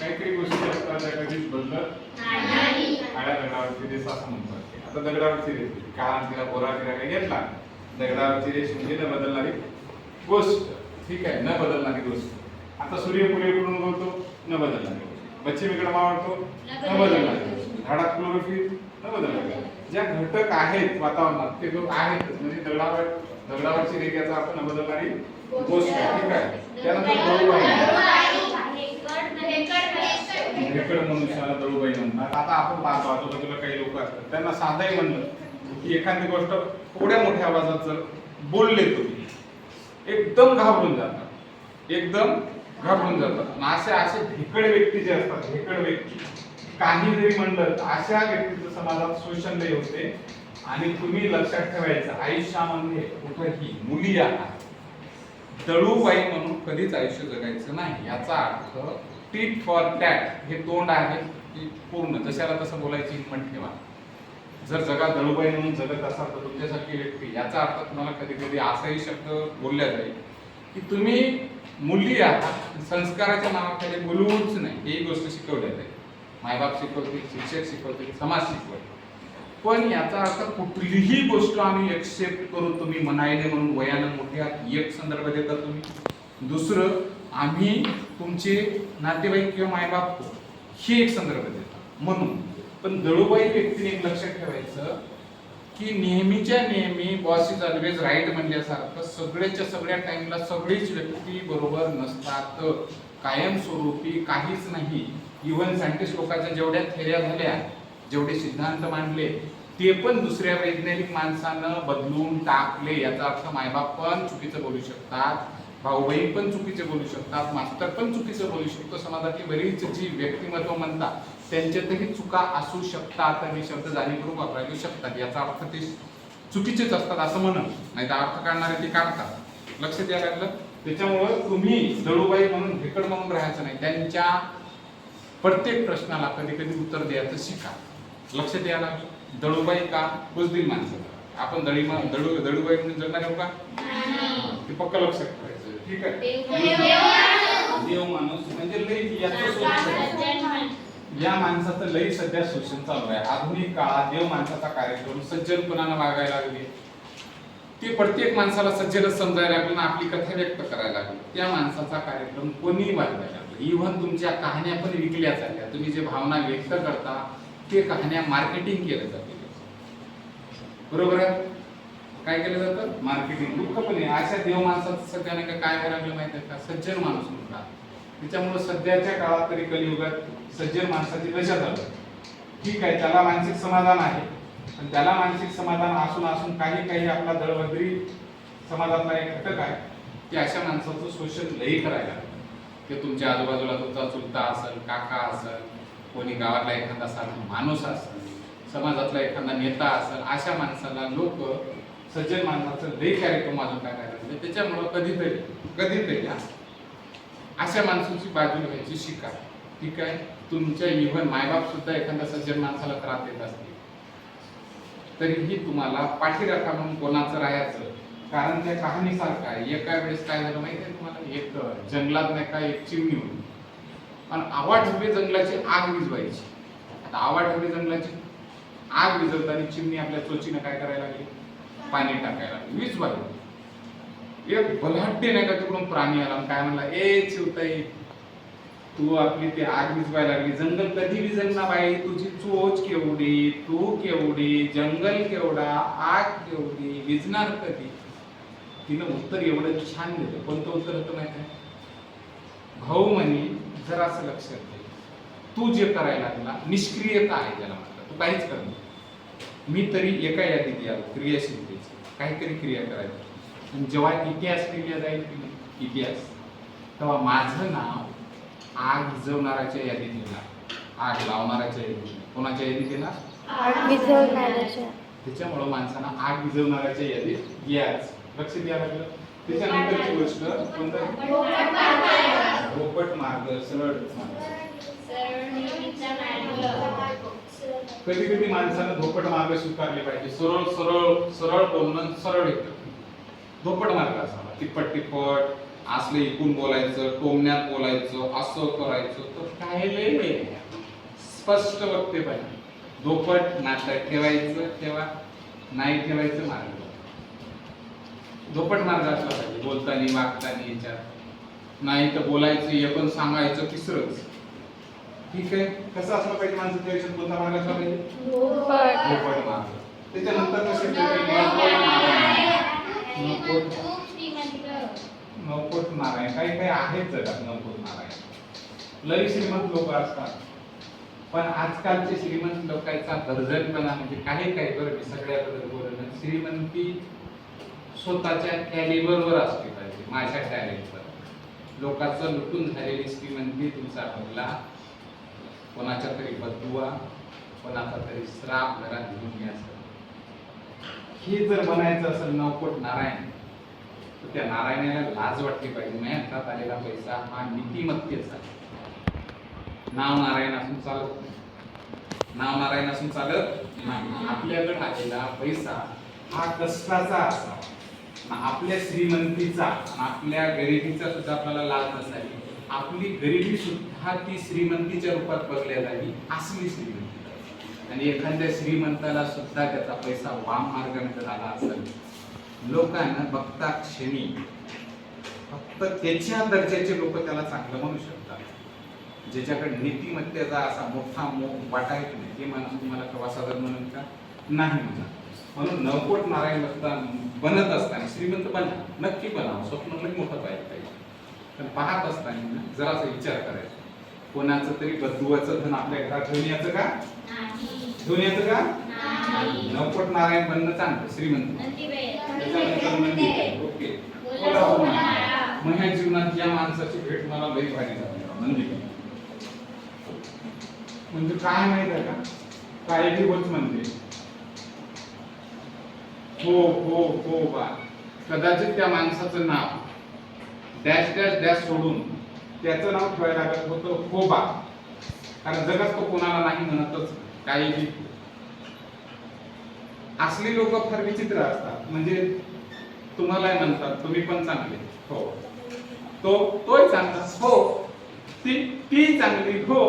काहीतरी गोष्टी असतात त्या कधीच बदलत नाही. काळ्या दगडावरची रेस असं म्हणतात. आता दगडावरची रेस काळा तिला गोरा तिला काही घेतला. दगडावरची रेस म्हणजे न बदलणारी गोष्ट. ठीक आहे, न बदलणारी गोष्ट. आता सूर्य पूर्वेकडून उगवतो, न बदलणारी गोष्ट. पश्चिमेकडे मावळतो, न बदलणारी गोष्ट. झाडात क्लोरोफिल, न बदलणारी. ज्या घटक आहेत वातावरणात ते लोक आहेतच. म्हणजे दगडावरची रेख याचा अर्थ न बदलणारी गोष्ट. ठीक आहे. त्यानंतर भेकड मनुष्याला दळूबाई म्हणतात. आता आपण पाहतो आजूबाजूला काही लोक असतात, त्यांना साधंही म्हणलं की एखादी गोष्ट थोड्या मोठ्या आवाजात जर बोलले तुम्ही एकदम घाबरून जातात, एकदम घाबरून जातात. असे असे भेकड व्यक्ती जे असतात, भेकड व्यक्ती काही जरी म्हणलं अशा व्यक्तीचं समाजात शोषण लय होते. आणि तुम्ही लक्षात ठेवायचं, आयुष्यामध्ये कुठेही मुली आहात दळूबाई म्हणून कधीच आयुष्य जगायचं नाही. याचा अर्थ टीट फॉर टॅट हे तोंड आहे की पूर्ण जशाला तसं बोलायची हिंमत ठेवा. जर जगात दळूबाई म्हणून जगत असाल तर तुमच्यासारखी व्यक्ती, याचा अर्थ तुम्हाला कधी कधी असाही शब्द बोलला जाईल की तुम्ही मुली आहात, संस्काराच्या नावाखाली बोलूच नाही. ही गोष्ट शिकवल्या जाईल. मायबाप शिकवतील, शिक्षक शिकवतील, समाज शिकवतील. पण याचा अर्थ कुठलीही गोष्ट आम्ही एक्सेप्ट करू तुम्ही म्हणायले म्हणून वयानं मोठ्या एक संदर्भ देता तुम्ही. दुसरं आम्ही तुमचे नातेवाईक किंवा मायबाप ही एक संदर्भ देतात म्हणून. पण दळूबाई व्यक्तीने एक लक्षात ठेवायचं की नेहमीच्या नेहमी बॉस इज ऑलवेज राईट म्हणल्यासारखं सगळ्याच्या सगळ्या टाइमला सगळीच व्यक्ती बरोबर नसतात. कायमस्वरूपी काहीच नाही. इव्हन सायंटिस्ट लोकांच्या जेवढ्या थेऱ्या झाल्या, जेवढे सिद्धांत मांडले, ते पण दुसऱ्या वैज्ञानिक माणसानं बदलून टाकले. याचा अर्थ मायबाप पण चुकीचं बोलू शकतात, भाऊ बहीण पण चुकीचे बोलू शकतात, मास्तर पण चुकीचं बोलू शकतो. समाजातली बरीच जी व्यक्तिमत्व म्हणतात त्यांच्यातही चुका असू शकतात आणि शब्द जाणीवपूर्वक वापरायला शकतात. याचा अर्थ ते चुकीचेच असतात असं म्हणून नाही तर अर्थ काढणारे ते काढतात. लक्ष द्यायला लागलं. त्याच्यामुळं तुम्ही दळूबाई म्हणून भेकड म्हणून राहायचं नाही. त्यांच्या प्रत्येक प्रश्नाला कधी कधी उत्तर द्यायचं शिका. लक्ष द्यायला लागलं. दळूबाई का बुजदिल माणसं. आपण दळूबाई म्हणून जगणार आहोत का? ते पक्का लक्षात ठेवायचं. ठीक आहे. देव माणूस म्हणजे लई या माणसाचं लई सध्या शोषण चालू आहे. आधुनिक काळात देव माणसाचा कार्यक्रम सज्जनपणानं वागायला लागले. ते प्रत्येक माणसाला सज्जनच समजायला लागलं ना आपली कथा व्यक्त करायला लागली. त्या माणसाचा कार्यक्रम कोणी वाजवायला लागला. इव्हन तुमच्या कहाण्या पण विकल्या जात्या. तुम्ही जे भावना व्यक्त करता ते कहाण्या मार्केटिंग केलं जाते. बरोबर आहे? काय केलं जातं? मार्केटिंग. दुःख पण आहे अशा देव माणसाचं सध्या नाही का काय करायला लागलं माहिती आहे का? सज्जन माणूस म्हणतात. त्याच्यामुळे सध्याच्या काळात तरी कलियुगात सज्जन माणसाची दशा झालं. ठीक आहे, त्याला मानसिक समाधान आहे, पण त्याला मानसिक समाधान असून असून काही आपला दळभद्री समाजातला एक घटक आहे की अशा माणसाचं शोषण लई करायला. ते तुमच्या आजूबाजूला तुमचा चुलता असेल, काका असेल, कोणी गावातला एखादा साधा माणूस असेल, समाजातला एखादा नेता असेल, अशा माणसाला लोक सज्जन माणसाचं लई कार्यक्रम अजून काय करायचं. त्याच्यामुळं कधीतरी अशा माणसाची बाजू घ्यायची शिका. ठीक आहे. तुमच्या इव्हन मायबाप सुद्धा एखाद्या सज्जन माणसाला त्रास देत असतील तरीही तुम्हाला पाठीराखा म्हणून कोणाचं राहायचं. कारण त्या कहाणीसारखं आहे. एका वेळेस काय झालं माहिती आहे तुम्हाला? एक जंगलात नाही का एक चिमणी होती आणि आवाढव्य जंगलाची आग विझवायची. आता आवाढव्य जंगलाची आग विझवताना चिमणी आपल्या चोचीनं काय करायला लागली? पाणी टाकायला लागली, विझवायला. एक बलाढ्य नाही का तिकडून प्राणी आला काय म्हणला, ए चिवताई तू आपली ते आग विझवायला लागली. जंगल कधी विझल ना बाई, तुझी चोच केवढी, तू केवढी, जंगल केवढा, आग केवढी, विझणार कधी? तिनं उत्तर एवढं छान दिलं. कोणतं उत्तर होतं माहिती आहे? भाऊ म्हणे जरा असं लक्षात घे, तू जे करायला लागला निष्क्रियता आहे त्याला म्हटलं. तू काहीच कर नाही. मी तरी एका यादीत याल क्रियाशीलतेची, काहीतरी क्रिया करायची. जेव्हा इतिहास लिहिला जाईल इतिहास, तेव्हा माझं नाव आग विझवणाऱ्याच्या यादीत येणार, आग लावणाऱ्याच्या यादीत. कोणाच्या यादीत येणार? आग विझवणाऱ्याच्या. त्याच्यामुळं माणसाला आग विझवणाऱ्याच्या यादीत याच. लक्ष द्यायला लागलं. त्याच्यानंतरची गोष्ट धोपट मार्ग, सरळ मार्ग. कधी कधी माणसानं धोपट मार्ग स्वीकारले पाहिजे. सरळ बोलणं सरळ येतं. धोपट मार्ग असावा. तिप्पट असले इकून बोलायचं, टोमण्यात बोलायचं, असं करायचं, तर काय लय स्पष्ट वक्तव्य. दोपट नाटक ठेवायचं ठेवा, नाही ठेवायचं मार्ग. दोपट मार्ग असला पाहिजे बोलताना, वागताना, याच्यात नाही तर बोलायचं एक पण सांगायचं तिसरंच. ठीक आहे, कसं असलं पाहिजे माणसाचं आयुष्यात, कोणता मार्ग असला पाहिजे? दोपट मार्ग. त्याच्यानंतर कसे नवकोट नारायण, काही काही आहेत जगात नवकोट नारायण. लई श्रीमंत लोक असतात, पण आजकालचे श्रीमंत लोकांचा दर्जनपणा म्हणजे काही बरं, मी सगळ्याबद्दल बोलत, श्रीमंती स्वतःच्या कॅलिबरवर असली पाहिजे. माझ्या टॅलेंटवर लोकांचं लुटून झालेली श्रीमंती तुमचा बदला, कोणाच्या तरी बदुआ, कोणाचा तरी श्राप घरात घेऊन यायचं. हे जर बनायचं असेल नवकोट नारायण, तर त्या नारायणाला लाज वाटली पाहिजे. माझ्या हातात आलेला पैसा हा नीतिमत्तेचा. नाव नारायण असून चालत नाही, नाव नारायण असून चालत नाही. आपल्याकडे आलेला पैसा हा कष्टाचा असावा, आपल्या श्रीमंतीचा, आपल्या गरिबीचा सुद्धा आपल्याला लाज नसावी. आपली गरिबी सुद्धा ती श्रीमंतीच्या रूपात बघल्या जावी, असली श्रीमंती. आणि एखाद्या श्रीमंताला सुद्धा त्याचा पैसा वाम मार्गाने जर आला असेल, लोकांना बघता क्षणी फक्त त्याच्या दर्जाचे लोक त्याला चांगलं म्हणू शकतात. ज्याच्याकडे नीतिमत्तेचा असा मोठा वाटा आहे नाही, ते माणूस तुम्हाला प्रवासादर म्हणून का नाही म्हणा. म्हणून नवकोट नारायण बनत असताना श्रीमंत बना, नक्की बनावं, स्वप्न लई मोठं पाहिजे. पण पाहत असताना जरासा विचार करायचा, कोणाचं तरी बदुवाचं धन आपल्या घरात घेऊन यायचं का? घेऊन यायचं का? नवकोट नारायण बनणं चांगलं, श्रीमंत. ओके, मग ह्या जीवनात या माणसाची भेट मला लई भारी झाली. म्हणजे काय माहित आहे का, काय दिवस म्हणते हो हो हो बा. कदाचित त्या माणसाचं नाव डॅश डॅश डॅश सोडून त्याचं नाव ठेवायला लागत होतं हो बा, कारण जगात तो कोणाला नाही म्हणतच. काही असली लोक फार विचित्र असतात. म्हणजे तुम्हाला म्हणतात तुम्ही पण चांगले हो, तोय चांगला हो, ती चांगली हो.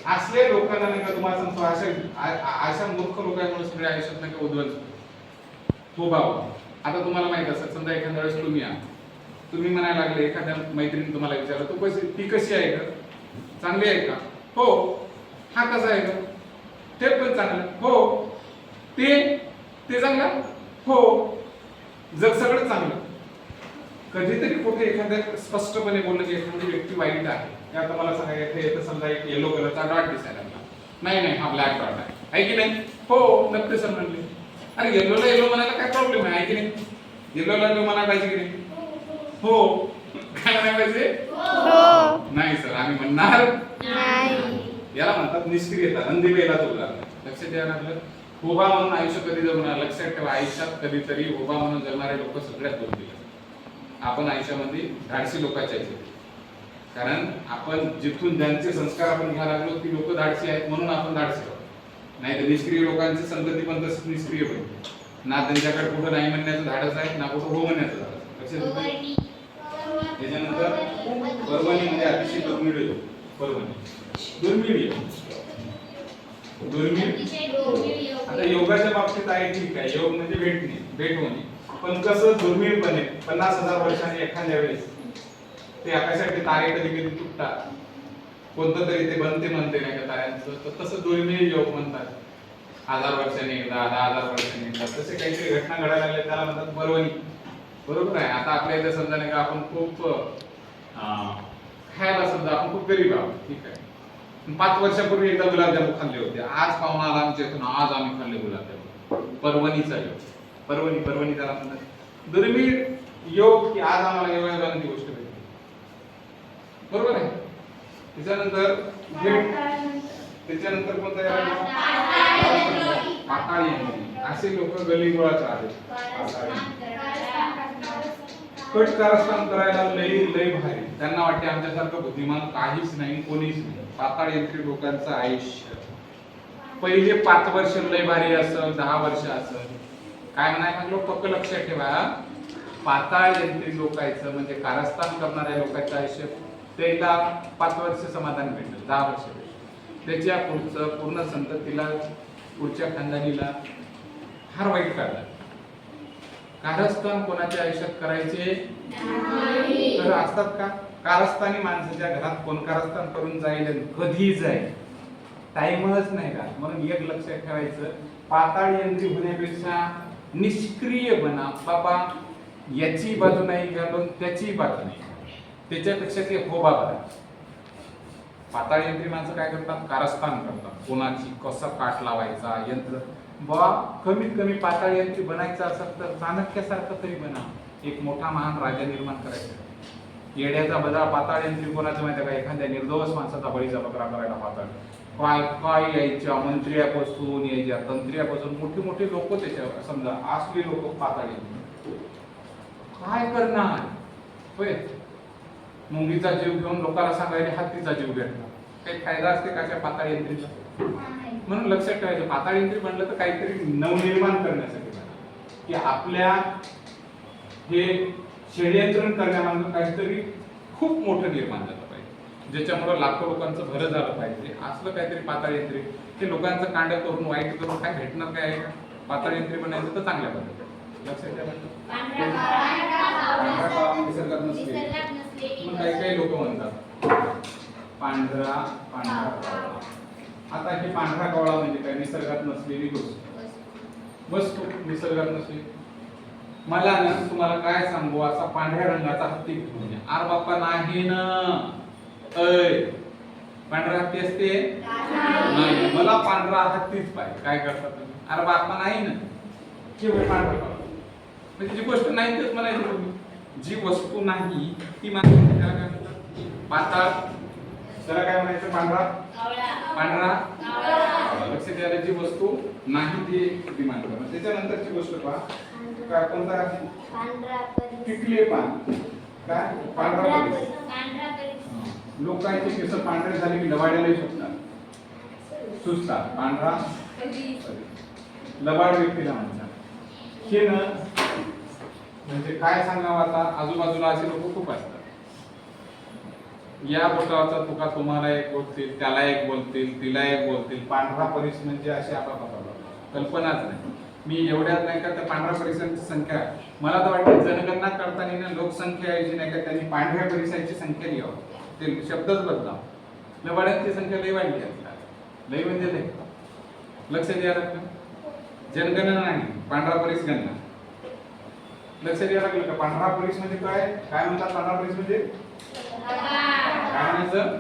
असले लोकांना नाही का तुम्हाला सांगतो, अशा मूर्ख लोकांमुळे सगळे आयुष्यात नाही का उद्ध्वस्त हो बाबा. आता तुम्हाला माहित असेल, समजा एखाद्या वेळेस तुम्ही म्हणायला लागले, एखाद्या मैत्रिणी तुम्हाला विचारलं तू ती कशी आहे का, चांगली आहे का? हो. हा कसा आहे का? ते पण चांगलं हो. ते चांगलं हो. जग सगळं चांगलं. कधीतरी कुठे एखाद्या स्पष्टपणे बोललं की एखादी व्यक्ती वाईट आहे, आता मला सांगायचं येतं, समजा एक येलो कलरचा डॉट दिसायला लागला, नाही हा ब्लॅक डॉट आहे की नाही? हो, नक्की सर म्हणले. अरे येलोला येलो म्हणायला काय प्रॉब्लेम आहे की नाही? येलोला येलो म्हणायला पाहिजे की नाही? हो. काय म्हणायला पाहिजे? नाही सर, आम्ही म्हणणार नाही. याला म्हणतात निष्क्रियता. नंदीबेला तो लक्षात द्यायला लागलं. उभा म्हणून आयुष्य कधी जगणार, लक्षात ठेवा. आयुष्यात कधीतरी उभा म्हणून जगणारे लोक सगळ्यात दुर्मिळ. आपण आयुष्यामध्ये धाडसी लोकांच्या आहेत, कारण आपण जिथून ज्यांचे संस्कार आपण घ्यायला लागलो ती लोक धाडसी आहेत म्हणून आपण धाडसी आहोत. नाही तर निष्क्रिय लोकांची संगती पण तसंच निष्क्रिय होईल. ना त्यांच्याकडे कुठं नाही म्हणण्याचं धाडस आहे, ना कुठं हो म्हणण्याचं धाडस. त्याच्यानंतर परवणी म्हणजे अतिशय दुर्मिळ योग. परवणी दुर्मिळ योग. आता योगाच्या बाबतीत आहे, ठीक आहे, योग म्हणजे भेट होणे. पण कसं दुर्मिळपणे 50,000 वर्षांनी एखाद्या वेळेस ते आकाशातले तारे कधी तुटतात, कोणतं तरी ते बनते म्हणते नाही का ताऱ्यांचं, तर तसं दुर्मिळ योग म्हणतात. 1000 वर्षांनी एकदा, 10,000 वर्षांनी एकदा, तसे काहीतरी घटना घडायला लागल्या त्याला म्हणतात परवणी. बरोबर आहे. आता आपल्या इथे समजा नाही का, आपण खूप खायला समजा आपण खूप गरीब आहोत, ठीक आहे, 5 वर्षापूर्वी एकदा गुलाबजामुन खाल्ले होते. आज पाहुणा आला आमच्या इथून, आज आम्ही खाल्ले गुलाबजामुन. परवणीचा योग. परवणी त्याला म्हणतात. दुर्मिळ योग की आज आम्हाला योगायोगाने ती गोष्ट भेटली. बरोबर आहे. त्याच्यानंतर कोणता पाताळी. असे लोक गलीगोळात राहतात. कट कारस्थान करायला लई भारी. त्यांना वाटते आमच्यासारखं बुद्धिमान काहीच नाही, कोणीच नाही. पाताळ यंत्री लोकांचं आयुष्य पहिले 5 वर्ष लई भारी असं, 10 वर्ष असं. काय म्हणायला लागलो, पक्क लक्षात ठेवा. पाताळ यंत्री लोकांचं म्हणजे कारस्थान करणाऱ्या लोकांचं आयुष्य त्याला 5 वर्ष समाधान भेटलं, 10 वर्ष भेटलं. त्याच्या पुढचं पूर्ण संततीला पुढच्या खानदानीला फार वाईट काढलं. कारस्थान कोणाच्या आयुष्यात करायचे तर असतात का? कारस्थानी माणसाच्या घरात कोण कारस्थान करून जाईल, कधी जाईल, टाइमच नाही का. म्हणून एक लक्षात ठेवायचं, पाताळ यंत्री होण्यापेक्षा निष्क्रिय बना बाबा. याची बाजू नाही घालून त्याची बाजू नाही, त्याच्यापेक्षा ते हो बाबा. पाताळ यंत्री माणसं काय करतात? कारस्थान करतात. कोणाची कसं काट लावायचा यंत्र बा. कमीत कमी पाताळ यंत्री बनायचं असेल तर चाणक्यासारखं तरी बना. एक मोठा महान राजा निर्माण करायचा. येड्याचा बदला पाताळ यंत्री कोणाचं माहिती का? एखाद्या निर्दोष माणसाचा बळीचा बकरा करायला पाताळ. काय काय यायच्या, मंत्र्यापासून यायच्या, तंत्र्यापासून मोठे मोठे लोक त्याच्यावर, समजा असली लोक पाताळ यंत्री काय करणार होय. मुंगीचा जीव घेऊन लोकांना सांगायला हत्तीचा जीव घेतला. काही फायदा असते का त्या पाताळ यंत्रीचा? म्हणून लक्षात ठेवायचं, पाताळ यंत्री बनलं तर काहीतरी नवनिर्माण करण्यासाठी बना. की आपल्या हे षडयंत्रण करण्यामागे काहीतरी खूप मोठं निर्माण झालं पाहिजे, ज्याच्यामुळे लाखो लोकांचं भरं झालं पाहिजे. असलं काहीतरी पाताळ यंत्री. ते लोकांचं कांड करून वाईट करून काय भेटणार काय आहे का? पाताळ यंत्री बनायचं तर चांगल्या पद्धतीने लक्षात ठेवायचं. निसर्गात नसते. मग काही लोक म्हणतात पांढरा कावळा. आता ही पांढरा कावळा म्हणजे काय? निसर्गात नसलेली वस्तू निसर्गात नसली. मला ना तुम्हाला काय सांगू, असा पांढऱ्या रंगाचा हत्ती घेऊन या. अरे बाप्पा नाही ना, पांढरा हत्ती असते नाही. मला पांढरा हत्तीच पाहिजे. काय करतात तुम्ही? अरे बाप्पा नाही ना, केवळ पांढरा कावळा. म्हणजे जी गोष्ट नाही तेच म्हणायचं तुम्ही. जी वस्तू नाही ती पाताळ, त्याला काय म्हणायचं? पांढरा. लक्षात द्यायला जी वस्तू नाही ती डिमांड करणं. त्याच्यानंतरची गोष्ट पहा, काय कोणता? टिकले पान. काय? पांढरा. लोकांचे केस पांढरे झाले की लवाड्यालाही सुचतात. पांढरा लबाड व्यक्तीला म्हणतात. हे ना म्हणजे काय सांगावं आता, आजूबाजूला असे लोक खूप असतात. या बोटावरचा तुका तुम्हाला एक बोलतील, त्याला एक बोलतील, तिला एक बोलतील. पांढरा परिस म्हणजे अशी आपल्याला कल्पनाच नाही. मी एवढ्यात नाही का त्या पांढऱ्या परिसराची संख्या, मला तर वाटतं जनगणना करताना लोकसंख्या यायची नाही का, त्यांनी पांढऱ्या परिसराची संख्या लिहावं. ते शब्दच बदलावं. लबाड्यांची संख्या लई वाढली आहे. लई म्हणजे लई. लक्ष द्यायला लागतं. जनगणना नाही, पांढरा परिस गणना. लक्ष द्यायला लागलं का? पांढरा परिस म्हणजे काय? काय म्हणतात पांढरा परिस म्हणजे? काय म्हणायचं?